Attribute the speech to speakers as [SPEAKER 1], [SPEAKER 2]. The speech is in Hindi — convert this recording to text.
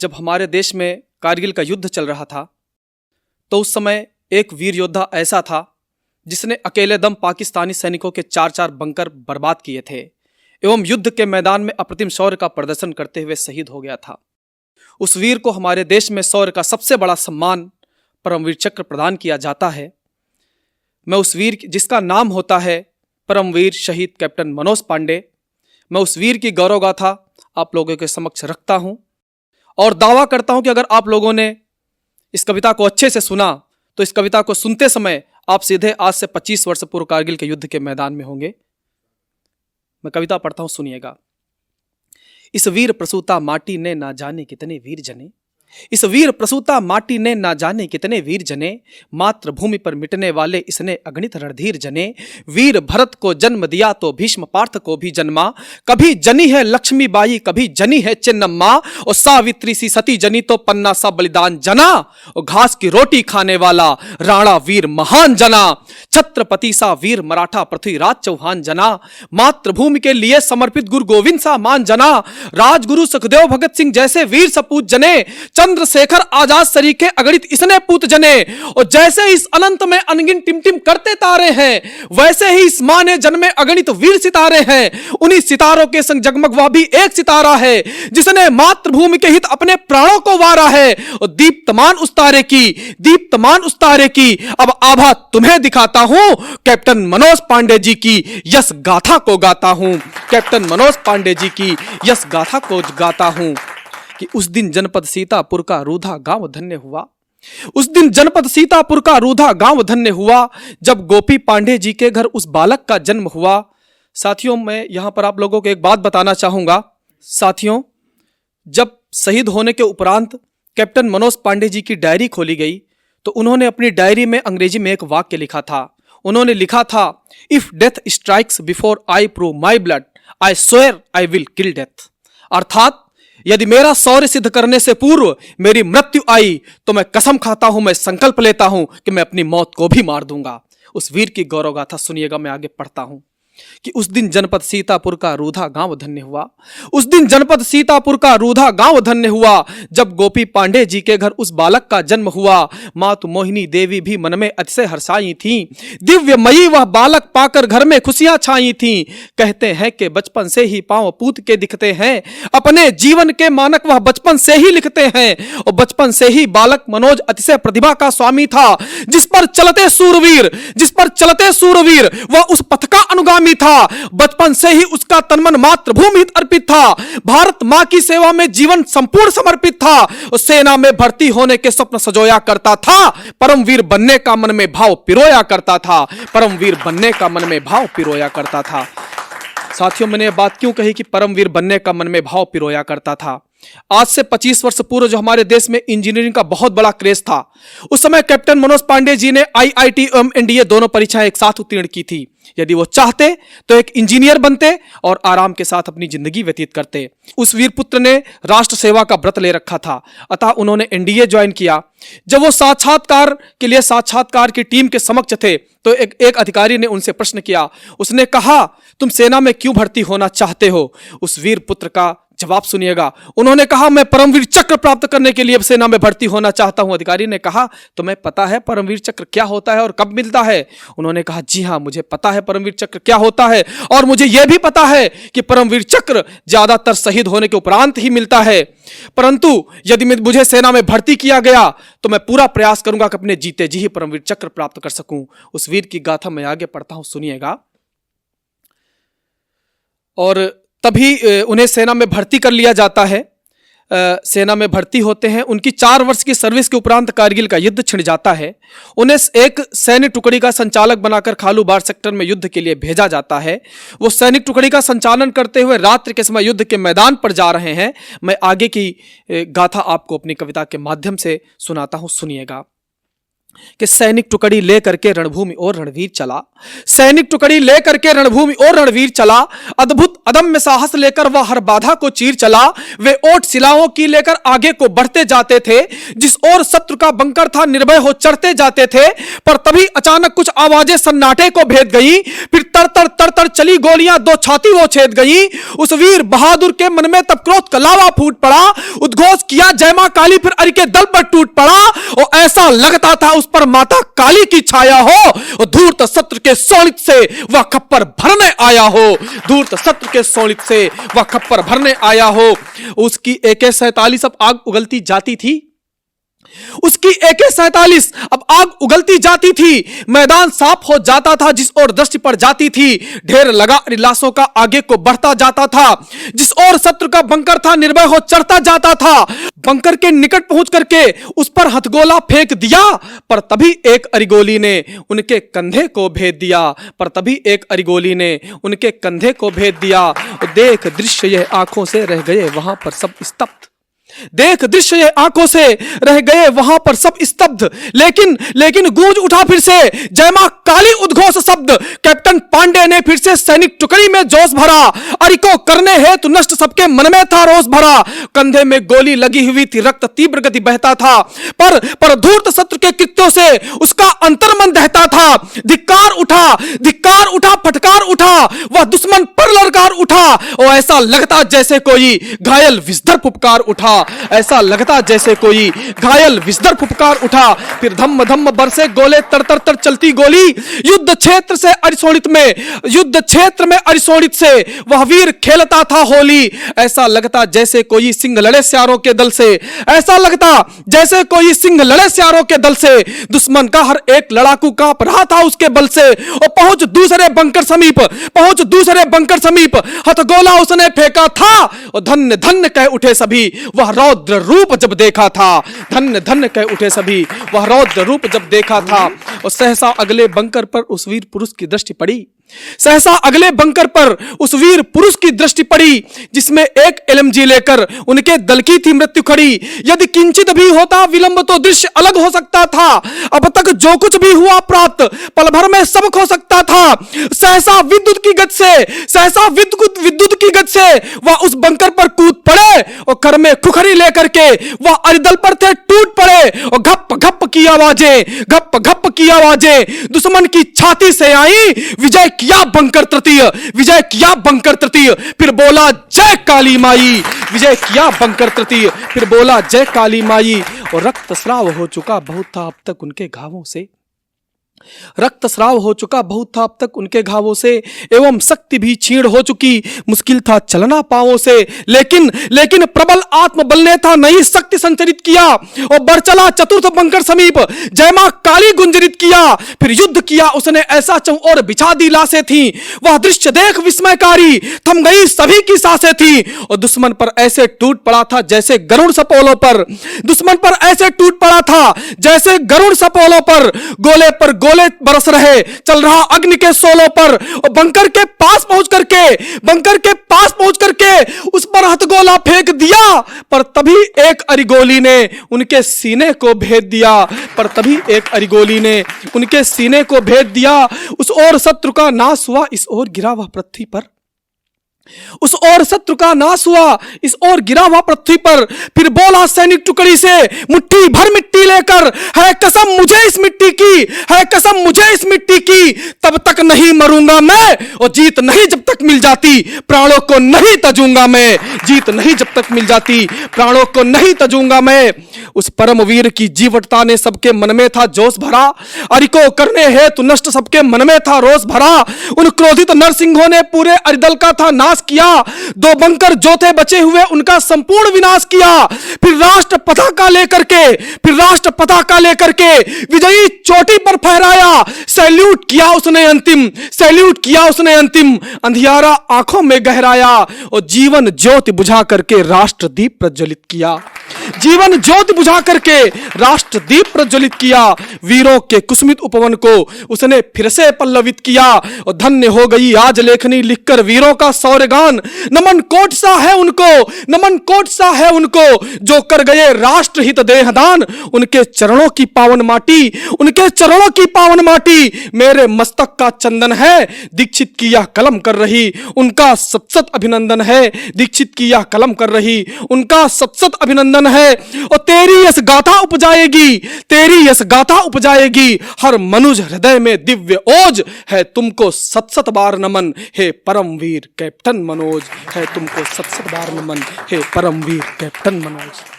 [SPEAKER 1] जब हमारे देश में कारगिल का युद्ध चल रहा था तो उस समय एक वीर योद्धा ऐसा था जिसने अकेले दम पाकिस्तानी सैनिकों के 4-4 बंकर बर्बाद किए थे एवं युद्ध के मैदान में अप्रतिम शौर्य का प्रदर्शन करते हुए शहीद हो गया था। उस वीर को हमारे देश में शौर्य का सबसे बड़ा सम्मान परमवीर चक्र प्रदान किया जाता है। मैं उस वीर जिसका नाम होता है परमवीर शहीद कैप्टन मनोज पांडे, मैं उस वीर की गौरव गाथा आप लोगों के समक्ष रखता हूं और दावा करता हूं कि अगर आप लोगों ने इस कविता को अच्छे से सुना तो इस कविता को सुनते समय आप सीधे आज से 25 वर्ष पूर्व कारगिल के युद्ध के मैदान में होंगे। मैं कविता पढ़ता हूं, सुनिएगा। इस वीर प्रसूता माटी ने ना जाने कितने वीर जने, इस वीर प्रसूता माटी ने ना जाने कितने वीर जने, मातृभूमि पर मिटने वाले इसने अगणित रणधीर जने। वीर भरत को जन्म दिया तो भीष्म पार्थ को भी जन्मा, कभी जनी है लक्ष्मीबाई कभी जनी है चिन्नम्मा, और सावित्री सी सती जनी तो पन्ना सा बलिदान जना, और घास की रोटी खाने वाला राणा वीर महान जना, छत्रपति सा वीर मराठा पृथ्वीराज चौहान जना, मातृभूमि के लिए समर्पित गुरु गोविंद सा मान जना, राजगुरु सुखदेव भगत सिंह जैसे वीर सपूत जने, चंद्रशेखर आजाद सरीखे अगणित इसने पूत जने, और जैसे इस अनंत में अनगिन टिमटिम करते तारे हैं वैसे ही इस मां ने जन्मे अगणित वीर सितारे हैं। उन्हीं सितारों के संग जगमग वह भी एक सितारा है जिसने मातृभूमि के हित अपने प्राणों को वारा है, और दीप्तमान उस तारे की, दीप्तमान उस तारे की अब आभा तुम्हें दिखाता हूं, कैप्टन मनोज पांडे जी की यश गाथा को गाता हूं, कैप्टन मनोज पांडे जी की यश गाथा को गाता हूं। कि उस दिन जनपद सीतापुर का रूधा गांव धन्य हुआ, उस दिन जनपद सीतापुर का रूधा गांव धन्य हुआ, जब गोपी पांडे जी के घर उस बालक का जन्म हुआ। साथियों, मैं यहां पर आप लोगों को एक बात बताना चाहूंगा। साथियों, जब शहीद होने के उपरांत कैप्टन मनोज पांडे जी की डायरी खोली गई तो उन्होंने अपनी डायरी में अंग्रेजी में एक वाक्य लिखा था। उन्होंने लिखा था, if death strikes before I prove my blood I swear I will kill death. अर्थात यदि मेरा शौर्य सिद्ध करने से पूर्व मेरी मृत्यु आई तो मैं कसम खाता हूं, मैं संकल्प लेता हूं कि मैं अपनी मौत को भी मार दूंगा। उस वीर की गौरव गाथा सुनिएगा, मैं आगे पढ़ता हूं कि उस दिन जनपद सीतापुर का रूधा गांव धन्य हुआ, उस दिन जनपद सीतापुर का रूधा गांव धन्य हुआ, जब गोपी पांडे जी के घर उस बालक का जन्म हुआ। मातु मोहिनी देवी भी मन में अतिशय हर्षाई थी, दिव्यमयी वह बालक पाकर घर में खुशियां छाई थी। कहते हैं कि बचपन से ही पांव पूत के दिखते हैं, अपने जीवन के मानक वह बचपन से ही लिखते हैं, और बचपन से ही बालक मनोज अतिशय प्रतिभा का स्वामी था, जिस पर चलते सूरवीर, जिस पर चलते सूरवीर वह उस पथ का अनुगामी था। बचपन से ही उसका तनमन मातृभूमि हित अर्पित था, भारत मां की सेवा में जीवन संपूर्ण समर्पित था, और सेना में भर्ती होने के स्वप्न सजोया करता था, परमवीर बनने का मन में भाव पिरोया करता था, परमवीर बनने का मन में भाव पिरोया करता था। साथियों, मैंने ये बात क्यों कही कि परमवीर बनने का मन में भाव पिरोया करता था? आज से 25 वर्ष पूर्व जो हमारे देश में इंजीनियरिंग का बहुत बड़ा क्रेज था, उस समय कैप्टन मनोज पांडे जी ने आईआईटी एवं एनडीए दोनों परीक्षाएं एक साथ उत्तीर्ण की थी। यदि वो चाहते तो एक इंजीनियर बनते और आराम के साथ अपनी जिंदगी व्यतीत करते। उस वीर पुत्र ने राष्ट्र सेवा का व्रत ले रखा था, अतः उन्होंने एनडीए ज्वाइन किया। जब वो साक्षात्कार के लिए साक्षात्कार की टीम के समक्ष थे तो एक अधिकारी ने उनसे प्रश्न किया। उसने कहा, तुम सेना में क्यों भर्ती होना चाहते हो? उस वीर पुत्र का जवाब सुनिएगा। उन्होंने कहा, मैं परमवीर चक्र प्राप्त करने के लिए सेना में भर्ती होना चाहता हूं। अधिकारी ने कहा, तुम्हें पता है परमवीर चक्र क्या होता है और कब मिलता है? उन्होंने कहा, जी हां, मुझे पता है परमवीर चक्र क्या होता है, और मुझे यह भी पता है कि परमवीर चक्र ज्यादातर शहीद होने के उपरांत ही मिलता है, परंतु यदि मुझे सेना में भर्ती किया गया तो मैं पूरा प्रयास करूंगा कि अपने जीते जी ही परमवीर चक्र प्राप्त कर सकूं। उस वीर की गाथा मैं आगे पढ़ता हूं, सुनिएगा। और तभी उन्हें सेना में भर्ती कर लिया जाता है। सेना में भर्ती होते हैं। उनकी 4 वर्ष की सर्विस के उपरांत कारगिल का युद्ध छिड़ जाता है। उन्हें एक सैन्य टुकड़ी का संचालक बनाकर खालूबार सेक्टर में युद्ध के लिए भेजा जाता है। वो सैनिक टुकड़ी का संचालन करते हुए रात्रि के समय युद्ध के मैदान पर जा रहे हैं। मैं आगे की गाथा आपको अपनी कविता के माध्यम से सुनाता हूं, सुनिएगा। कि सैनिक टुकड़ी लेकर के रणभूमि और रणवीर चला, सैनिक टुकड़ी लेकर के रणभूमि और रणवीर चला, अद्भुत अदम्य साहस लेकर वह हर बाधा को चीर चला। वे ओट शिलाओं की लेकर आगे को बढ़ते जाते थे, जिस ओर शत्रु का बंकर था निर्भय हो चढ़ते जाते थे। पर तभी अचानक कुछ आवाजें सन्नाटे को भेद गई, फिर तर चली गोलियां, दो छाती वो छेद गई। उस वीर बहादुर के मन में तब क्रोध का लावा फूट पड़ा, उद्घोष किया जय मां काली, फिर अरि के दल पर टूट पड़ा। और ऐसा लगता था उस पर माता काली की छाया हो, और धूर्त शत्रु के शोणित से वह खप्पर भरने आया हो, धूर्त शत्रु के शोणित से वह खप्पर भरने आया हो। उसकी AK-47 अब आग उगलती जाती थी, उसकी AK-47 अब आग उगलती जाती थी। मैदान साफ हो जाता था, जिस ओर दृष्टि पड़ जाती थी ढेर लगा लाशों का आगे को बढ़ता जाता था। जिस ओर शत्रु का बंकर था निर्भय हो चढ़ता जाता था। बंकर के निकट पहुंच करके उस पर हथगोला फेंक दिया, पर तभी एक अरिगोली ने उनके कंधे को भेद दिया, पर तभी एक अरिगोली ने उनके कंधे को भेद दिया। देख दृश्य यह आंखों से रह गए वहां पर सब स्तब्ध, देख दृश्य ये आंखों से रह गए वहां पर सब स्तब्ध। लेकिन गूंज उठा फिर से जय मां काली उद्घोष शब्द। कैप्टन पांडे ने फिर से सैनिक टुकड़ी में जोश भरा, अरि को करने हेतु नष्ट सबके मन में था रोष भरा। कंधे में गोली लगी हुई थी, रक्त तीव्र गति बहता था, पर धूर्त शत्रु के कृत्यों से उसका अंतर्मन दहता था। धिक्कार उठा फटकार उठा, वह दुश्मन पर ललकार उठा। और ऐसा लगता जैसे कोई घायल विस्तर फुफकार उठा, ऐसा लगता जैसे कोई घायल विस्तर फुफकार उठा। फिर धम्म धम्म बरसे गोले, तर चलती गोली। युद्ध क्षेत्र से अरिशोणित में, युद्ध क्षेत्र में अरिशोणित से वह वीर खेलता था होली। ऐसा लगता जैसे कोई सिंह लड़े सियारों के दल से, ऐसा लगता जैसे कोई सिंह लड़े सियारों के दल से। दुश्मन का हर एक लड़ाकू कांप रहा था उसके बल से। और पहुंच दूसरे बंकर समीप, हथगोला उसने फेंका था। और धन्य धन्य कह उठे सभी वह रौद्र रूप जब देखा था, धन्य धन्य कह उठे सभी वह रौद्र रूप जब देखा था। और सहसा अगले बंकर पर उस वीर पुरुष की दृष्टि पड़ी, सहसा अगले बंकर पर उस वीर पुरुष की दृष्टि पड़ी, जिसमें एक LMG लेकर उनके दल की थी मृत्यु खड़ी। यदि किंचित भी होता विलंब तो दृश्य अलग हो सकता था। अब तक जो कुछ भी हुआ प्राप्त पल भर में सब खो सकता था। सहसा विद्युत की गति से वह उस बंकर पर कूद पड़े, और कर में खुखरी लेकर के वह अरिदल पर थे टूट पड़े। और घप घप की आवाजें दुश्मन की छाती से आई। विजय किया बंकर तृतीय, फिर बोला जय काली माई, विजय किया बंकर तृतीय, फिर बोला जय काली माई। और रक्तस्राव हो चुका बहुत था अब तक उनके घावों से, रक्तस्राव हो चुका बहुत था अब तक उनके घावों से, एवं शक्ति भी क्षीण हो चुकी, मुश्किल था चलना पांवों से। लेकिन प्रबल आत्मबल ने था नई शक्ति संचरित किया, और बढ़ चला चतुर्थ बंकर समीप, जय मां काली गुंजरित किया। फिर युद्ध किया उसने ऐसा और बिछा दी लाशें थी। वह दृश्य देख विस्मयकारी, थम गई सभी की सांसें थी। और दुश्मन पर ऐसे टूट पड़ा था जैसे गरुड़ सपोलों पर, दुश्मन पर ऐसे टूट पड़ा था जैसे गरुड़ सपोलों पर। गोले पर गोले बरस रहे, चल रहा अग्नि के सोलों पर। और बंकर के पास पहुंच करके उस पर हथगोला फेंक दिया, पर तभी एक अरिगोली ने उनके सीने को भेद दिया। उस ओर शत्रु का नाश हुआ, इस ओर गिरा वह पृथ्वी पर, उस ओर शत्रु का नाश हुआ, इस ओर गिरा हुआ पृथ्वी पर। फिर बोला सैनिक टुकड़ी से मुट्ठी भर मिट्टी लेकर, है कसम मुझे इस मिट्टी की, तब तक नहीं मरूंगा मैं, और जीत नहीं जब तक मिल जाती प्राणों को नहीं तजूंगा मैं, जीत नहीं जब तक मिल जाती प्राणों को नहीं तजूंगा मैं। उस परमवीर की जीवटता ने सबके मन में था जोश भरा, अरि को करने हेतु नष्ट सबके मन में था रोष भरा। उन क्रोधित नरसिंहों ने पूरे अरिदल का था नाश किया, दो बंकर जो थे बचे हुए उनका संपूर्ण विनाश किया। फिर राष्ट्र पताका लेकर के विजयी चोटी पर फहराया, सैल्यूट किया उसने अंतिम, अंधियारा आंखों में गहराया, और जीवन ज्योति बुझा करके राष्ट्र दीप प्रज्वलित किया। जीवन ज्योति बुझा करके राष्ट्र दीप प्रज्वलित किया। वीरों के कुसुमित उपवन को उसने फिर से पल्लवित किया। और धन्य हो गई आज लेखनी लिखकर वीरों का शौर्यगान। नमन कोट सा है उनको, नमन कोट सा है उनको, जो कर गए राष्ट्र हित देहदान। उनके चरणों की पावन माटी, उनके चरणों की पावन माटी मेरे मस्तक का चंदन है। दीक्षित की यह कलम कर रही, उनका सत सत अभिनंदन है। दीक्षित की यह कलम कर रही, उनका सत सत अभिनंदन है। और तेरी यश गाथा उपजाएगी, तेरी यश गाथा उपजाएगी। हर मनुज हृदय में दिव्य ओज है। तुमको सत सत बार नमन हे परमवीर कैप्टन मनोज, है तुमको सत सत बार नमन हे परमवीर कैप्टन मनोज।